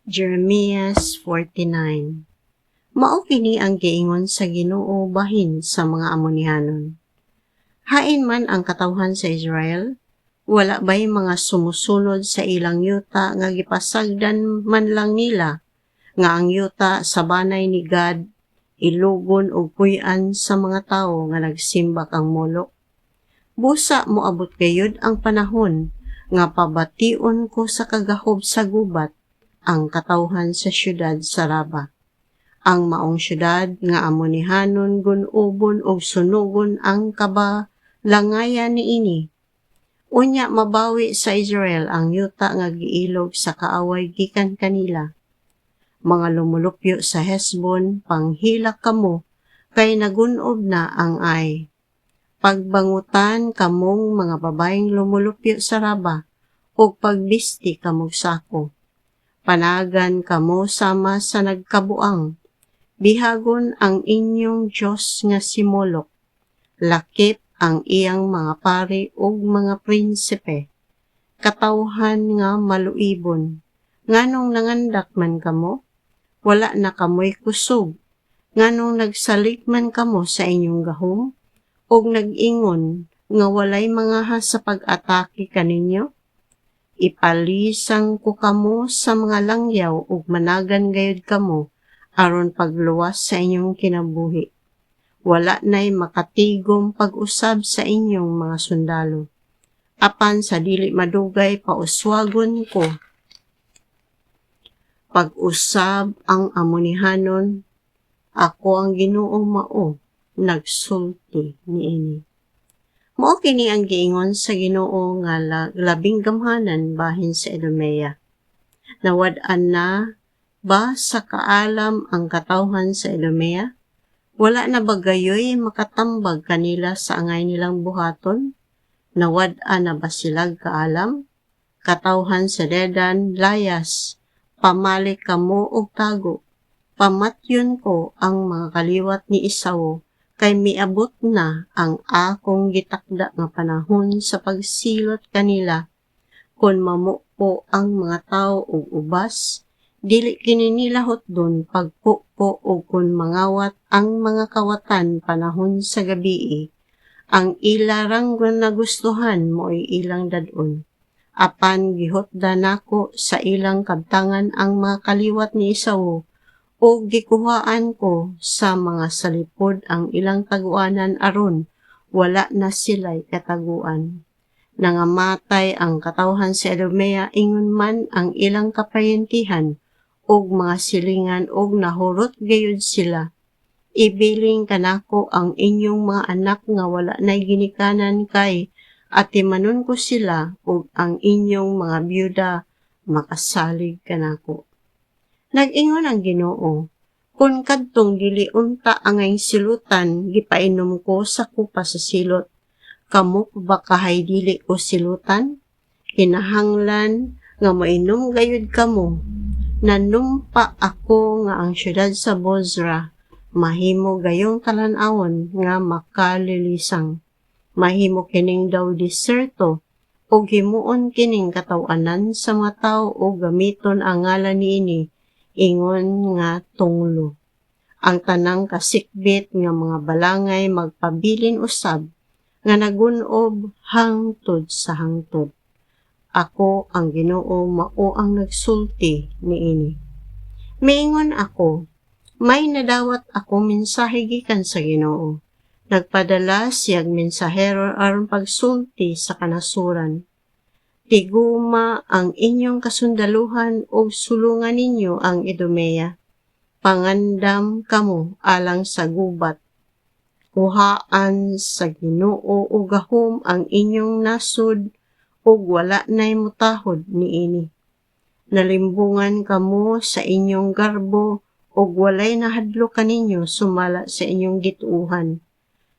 Jeremias 49. Mao kini ang giingon sa Ginoo bahin sa mga Amonihanon. Hain man ang katawhan sa Israel, wala ba'y mga sumusunod sa ilang yuta nga gipasagdan man lang nila, nga ang yuta sa banay ni God, ilugon o puy-an sa mga tao nga nagsimbak ang Molok. Busa moabot gayud ang panahon nga pabation ko sa kagahob sa gubat ang katawhan sa syudad sa Raba. Ang maong syudad nga Amonihanon gun-ubon og sunugon ang kabalangayan niini. Unya mabawi sa Israel ang yuta nga giilog sa kaaway gikan kanila. Mga lumulupyo sa Hesbon, panghilak kamo, kay nagunob na ang ay. Pagbangutan kamong mga babaeng lumulupyo sa Raba, ug pagbisti kamog sako. Panagan kamo sama sa nagkabuang. Bihagon ang inyong Diyos nga si Molok. Lakip ang iyang mga pari ug mga prinsipe. Katawhan nga maluibon. Nganong nangandak man kamo? Wala na kamoy kusog. Nganong nagsalik man kamo sa inyong gahom? Og nag-ingon nga walay mga sa pag-atake kaninyo? Ipalisang ko kamo sa mga langyaw ug managan gayud kamo aron pagluwas sa inyong kinabuhi. Wala na'y makatigom pag-usab sa inyong mga sundalo. Apan sa dili madugay pauswagon ko. Pag-usab ang Amonihanon, ako ang Ginoo mao, nagsulti niini. Mao kini ang giingon sa Ginoo nga labing gamhanan bahin sa Idumea. Nawad-an na ba sa kaalam ang katawhan sa Idumea? Wala na ba gayoy makatambag kanila sa angay nilang buhaton? Nawad-an na ba silag kaalam? Katawhan sa Dedan, layas, pamali kamo og tago. Pamatyon ko ang mga kaliwat ni Esau, kay miabot na ang akong gitakda nga panahon sa pagsilot kanila. Kung mamupo ang mga tao og ubas, dili kini nila hotdon pagpupo o kung mangawat ang mga kawatan panahon sa gabii. Ang ilarang nagustuhan mo'y ilang dadon. Apan gihotda nako sa ilang kabtangan ang mga kaliwat ni Esau, o gikuhaan ko sa mga salipod ang ilang taguanan aron wala na sila'y kataguan. Nangamatay ang katawhan sa Idumea ingon man ang ilang kapayentihan og mga silingan og nahurot gayud sila. Ibiling kanako ang inyong mga anak nga wala na'y ginikanan kay atimanon ko sila og ang inyong mga byuda makasalig kanako. Nag-ingon ang Ginoo, kung kadtong dili unta angay silutan, gipainom ko sa kupa sa silot. Kamo ba kahay dili ko silutan? Kinahanglan nga mainom gayud kamo. Nanumpa ako nga ang syudad sa Bozra, mahimo gayong talan-awon nga makalilisang. Mahimo kining daw diserto, o himuon kining katawanan sa mga tao o gamiton ang ngalan niini, ingon nga tunglo. Ang tanang kasikbit nga mga balangay magpabilin usab, nga nagunob hangtod sa hangtod. Ako ang Ginoo mao ang nagsulti niini. Miingon ako, may nadawat ako mensahe gikan sa Ginoo. Nagpadala siyag mensahero aron pagsulti sa kanasuran. Tiguma ang inyong kasundaluhan o sulungan ninyo ang Idumea. Pangandam kamo alang sa gubat. Kuhaan sa Ginoo o gahom ang inyong nasud o wala na'y mutahod niini. Nalimbungan kamo sa inyong garbo o walay nahadlo kaninyo sumala sa inyong gituuhan.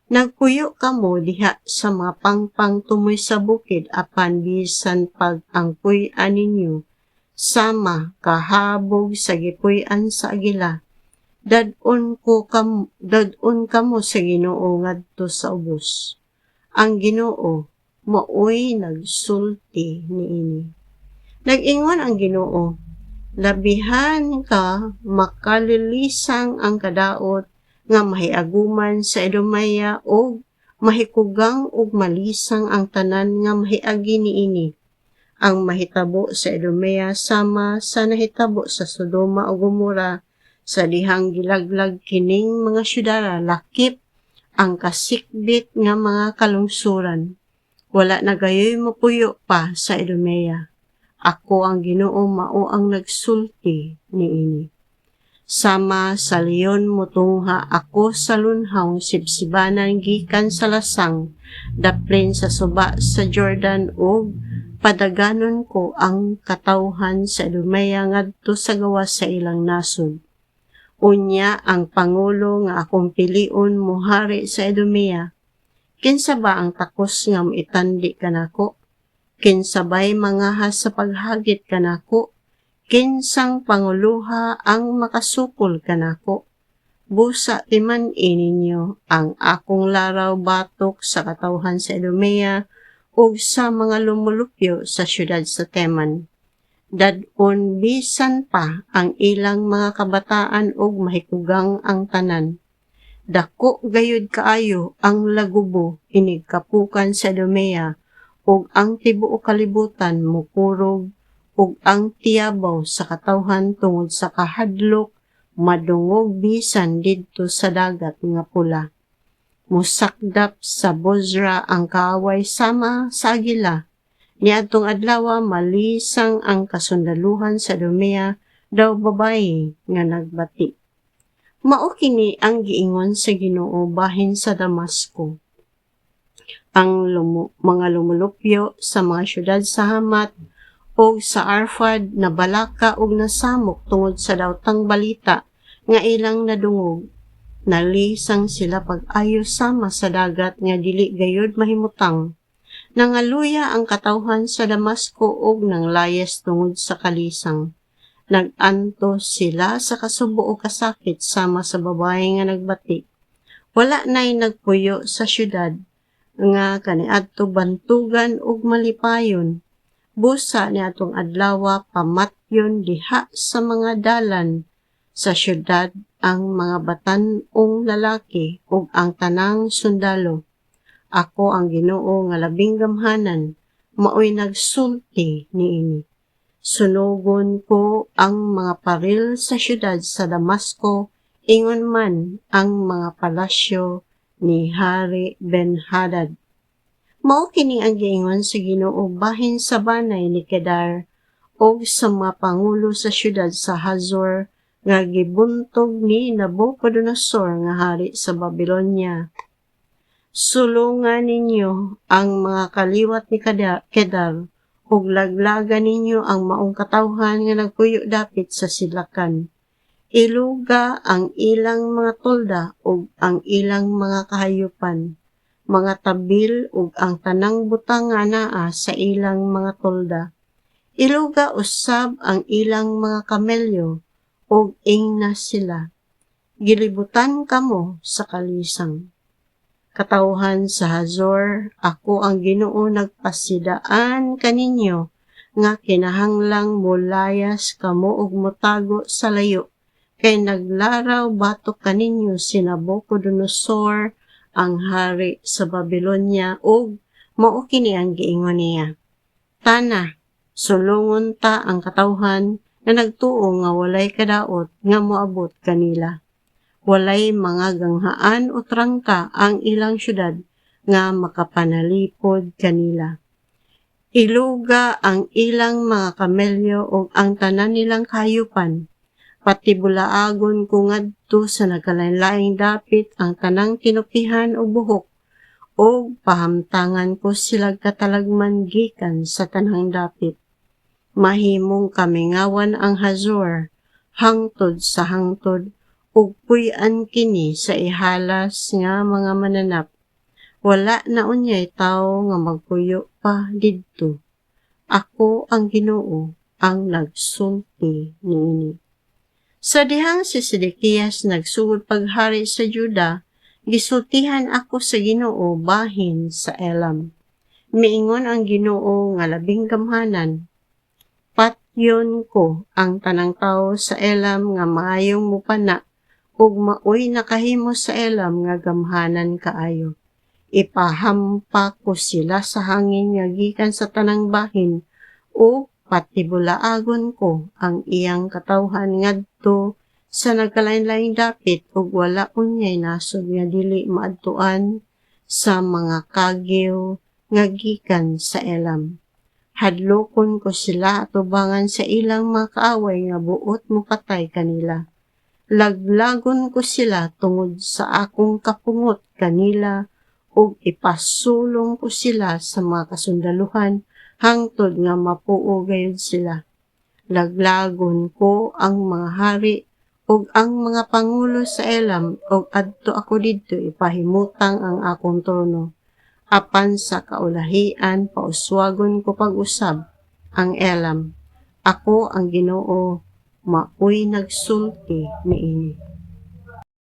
Nagpuyo kamo diha sa mga pangpang tumoy sa bukid apan bisan pag ang puy-an ninyo sama kahabog sa gipuy-an sa agila. Dadon kamo sa Ginoo ngadto sa ubos. Ang Ginoo maoy nagsulti niini. Nag-ingon ang Ginoo, Labihan ka makalilisang ang kadaot nga mahiaguman sa Idumea og mahikugang ug malisang ang tanan nga mahiagi niini. Ang mahitabo sa Idumea sama sa nahitabo sa Sodoma ug Gomora, sa dihang gilaglag kining mga syudara lakip ang kasikbit nga mga kalungsuran. Wala na gayoy mapuyo pa sa Idumea. Ako ang Ginoo mao ang nagsulti niini. Sama sa leon motungha ako sa lunhaw sibsibanan gikan sa lasang, daplin sa suba sa Jordan ug padaganon ko ang katawhan sa Idumea ngadto sa gawas sa ilang nasod. Unya ang pangulo nga akong pilion mohari sa Idumea. Kinsa ba ang takos nga moitandi kanako? Kinsabay mangahas sa paghagit kanako? Kinsang panguluha ang makasukol kanako? Busa timan ininyo ang akong laraw batok sa katawhan sa Idumea ug sa mga lumulupyo sa syudad sa Teman. Dadon bisan pa ang ilang mga kabataan ug mahikugang ang tanan. Dako gayud kaayo ang lagubo inig kapukan sa Idumea ug ang tibuok kalibutan mukurog ug ang tiyabaw sa katawhan tungod sa kahadlok madungog bisan didto sa dagat nga pula. Musakdap sa Bozra ang kaaway sama sa agila. Niadtong adlaw malisang ang kasundaluhan sa Idumea daw babae nga nagbati. Mao kini ang giingon sa Ginoo bahin sa Damasco. Ang mga lumulupyo sa mga syudad sa Hamat o sa Arfad na balaka og nasamok tungod sa dawtang balita nga ilang nadungog. Nalisang sila pag-ayo sama sa dagat nga dili gayud mahimutang. Nangaluya ang katawhan sa Damasco og nanglayas tungod sa kalisang. Nag-anto sila sa kasubo o kasakit sama sa babae nga nagbati. Wala na'y nagpuyo sa syudad nga kaniadto bantugan ug malipayon. Busa niadtong adlaw pamatyon diha sa mga dalan sa syudad ang mga batan-ong lalaki ug ang tanang sundalo. Ako ang Ginoo nga labing gamhanan, maoy nagsulti niini. Sunugon ko ang mga paril sa syudad sa Damasco, ingon man ang mga palasyo ni Hari Ben-Hadad. Mao kini ang giingon sa Ginoo bahin sa banay ni Kedar o sa mga pangulo sa syudad sa Hazor nga gibuntog ni Nabucodonosor nga hari sa Babylonia. Sulungan ninyo ang mga kaliwat ni Kedar ug laglagan ninyo ang maong katawhan nga nagpuyo dapit sa silakan. Iluga ang ilang mga tolda ug ang ilang mga kahayupan, mga tabil ug ang tanang butang nga naa sa ilang mga tolda. Iluga usab ang ilang mga kamelyo ug ingna sila. Gilibutan kamo sa kalisang. Katawhan sa Hazor, ako ang Ginoo nagpasidaan kaninyo, nga kinahanglang mulayas kamo ug motago sa layo, kay naglaraw batok kaninyo si Nabucodonosor, ang hari sa Babylonia, ug mao kini ang giingon niya. Tana, sulungon ta ang katawhan na nagtuo nga walay kadaot nga moabot kanila. Walay mga ganghaan o trangka ang ilang syudad nga makapanalipod kanila. Iluga ang ilang mga kamelyo o ang tanan nilang kayupan. Pati bulaagon ko ngadto sa nagkalain-laing dapit ang tanang tinukihan o buhok o pahamtangan ko sila katalagman gikan sa tanang dapit. Mahimong kamingawan ang Hazor, hangtod sa hangtod, ug puy-an kini sa ihalas nga mga mananap. Wala na unyay tao nga magpuyo pa didto. Ako ang Ginoo ang nagsulti niini. Sa dihang si Sedekias nagsugod paghari sa Juda, gisultihan ako sa Ginoo bahin sa Elam. Miingon ang Ginoo nga labing gamhanan, Yon ko ang tanang tawo sa Elam nga maayong mupana ug maoy nakahimo sa Elam nga gamhanan kaayo. Ipahampa ko sila sa hangin nga gikan sa tanang bahin o patibulaagon ko ang iyang katawhan ngadto sa nagkalain-laing dapit ug wala unyay nasod nga dili maadtuan sa mga kagyo nga gikan sa Elam. Hadlokon ko sila atubangan sa ilang mga kaaway nga buot mopatay kanila. Laglagon ko sila tungod sa akong kapungot kanila ug ipasulong ko sila sa mga kasundaluhan hangtod nga mapuo gayud sila. Laglagon ko ang mga hari ug ang mga pangulo sa Elam ug adto ako didto ipahimutang ang akong trono. Apan sa kaulahian pauswagon ko pag-usab ang Elam. Ako ang Ginoo, maoy nagsulti niini.